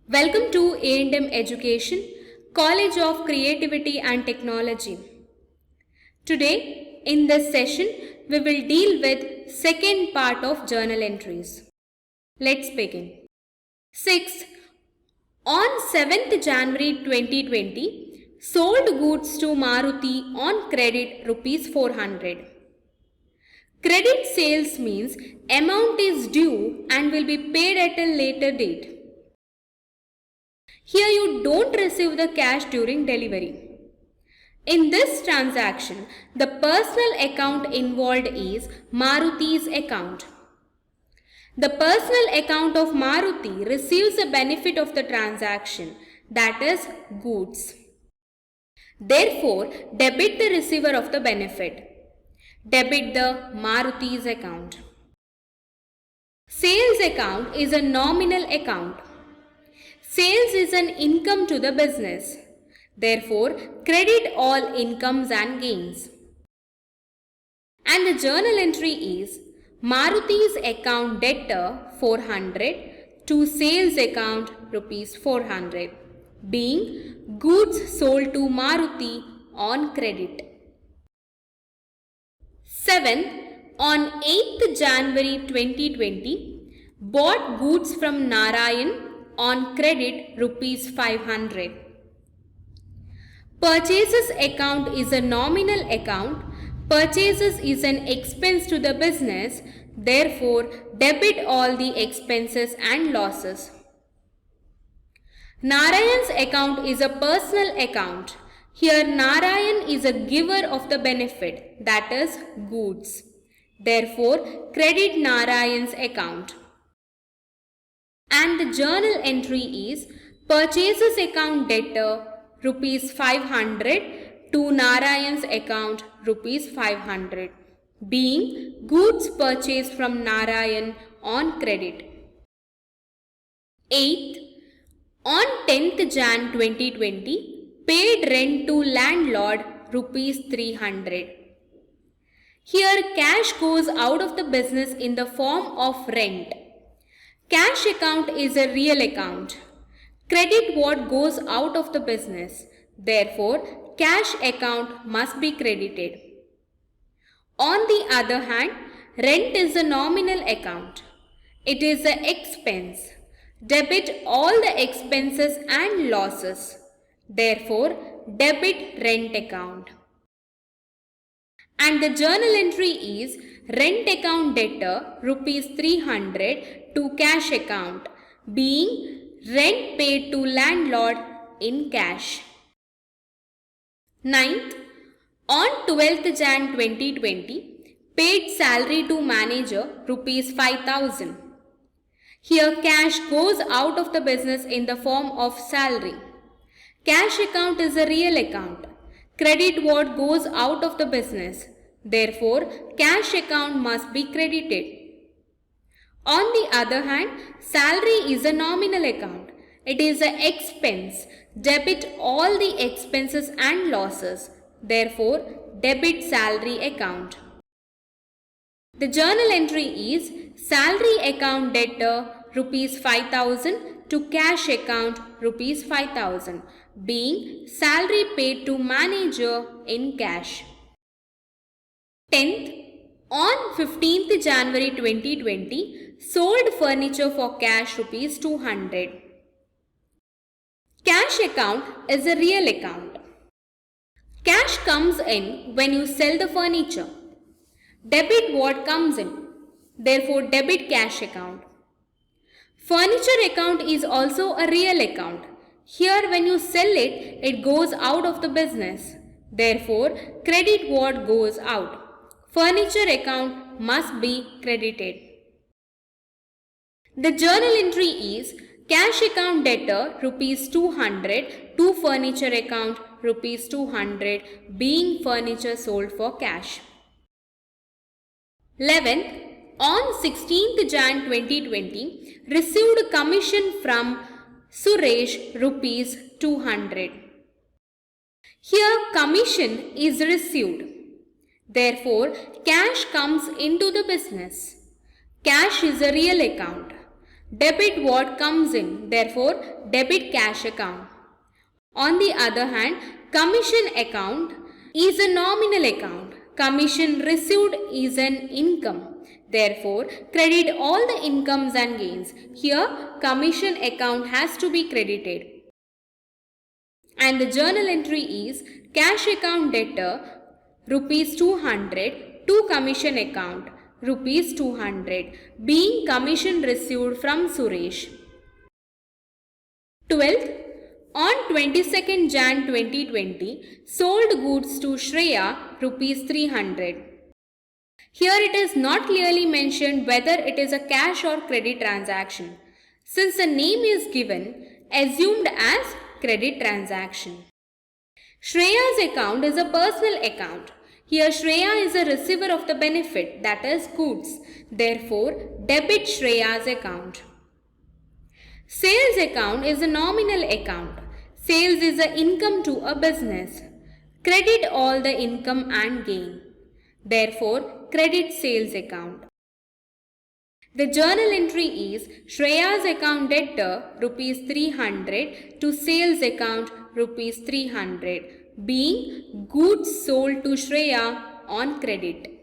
Welcome to A&M Education, College of Creativity and Technology. Today, in this session, we will deal with second part of journal entries. Let's begin. 6. On 7th January 2020, sold goods to Maruti on credit Rs 400. Credit sales means amount is due and will be paid at a later date. Here you don't receive the cash during delivery. In this transaction, the personal account involved is Maruti's account. The personal account of Maruti receives the benefit of the transaction, that is goods. Therefore, debit the receiver of the benefit. Debit the Maruti's account. Sales account is a nominal account. Sales is an income to the business. Therefore, credit all incomes and gains. And the journal entry is Maruti's account debtor 400 to sales account Rs 400, being goods sold to Maruti on credit. 7. On 8th January 2020, bought goods from Narayan on credit Rs 500. Purchases account is a nominal account. Purchases is an expense to the business. Therefore, debit all the expenses and losses. Narayan's account is a personal account. Here Narayan is a giver of the benefit, that is goods. Therefore, credit Narayan's account. And the journal entry is purchases account debtor Rs 500 to Narayan's account Rs 500, being goods purchased from Narayan on credit. 8th. On 10th Jan 2020, paid rent to landlord Rs 300. Here cash goes out of the business in the form of rent. Cash account is a real account. Credit what goes out of the business. Therefore, cash account must be credited. On the other hand, rent is a nominal account. It is an expense. Debit all the expenses and losses. Therefore, debit rent account. And the journal entry is rent account debtor Rs 300 to cash account, being rent paid to landlord in cash. 9th. On 12th Jan 2020, paid salary to manager Rs 5,000. Here cash goes out of the business in the form of salary. Cash account is a real account. Credit what goes out of the business. Therefore, cash account must be credited. On the other hand, salary is a nominal account. It is an expense. Debit all the expenses and losses. Therefore, debit salary account. The journal entry is salary account debtor Rs 5,000 to cash account Rs 5,000, being salary paid to manager in cash. 10th. On 15th January 2020, sold furniture for cash Rs 200. Cash account is a real account. Cash comes in when you sell the furniture. Debit what comes in. Therefore, debit cash account. Furniture account is also a real account. Here when you sell it, it goes out of the business. Therefore, credit what goes out. Furniture account must be credited. The journal entry is cash account debtor Rs 200 to furniture account Rs 200, being furniture sold for cash. 11th. On 16th Jan 2020, received commission from Suresh Rs 200. Here commission is received. Therefore, cash comes into the business. Cash is a real account. Debit what comes in, therefore debit cash account. On the other hand, commission account is a nominal account. Commission received is an income. Therefore, credit all the incomes and gains. Here, commission account has to be credited. And the journal entry is cash account debtor rupees 200 to commission account rupees 200 being commission received from Suresh. 12th, on 22nd Jan 2020, sold goods to Shreya rupees 300. Here it is not clearly mentioned whether it is a cash or credit transaction. Since the name is given, assumed as credit transaction. Shreya's account is a personal account. Here Shreya is a receiver of the benefit, that is goods. Therefore, debit Shreya's account. Sales account is a nominal account. Sales is the income to a business. Credit all the income and gain. Therefore, credit sales account. The journal entry is Shreya's account debtor rupees 300 to sales account rupees 300 being goods sold to Shreya on credit.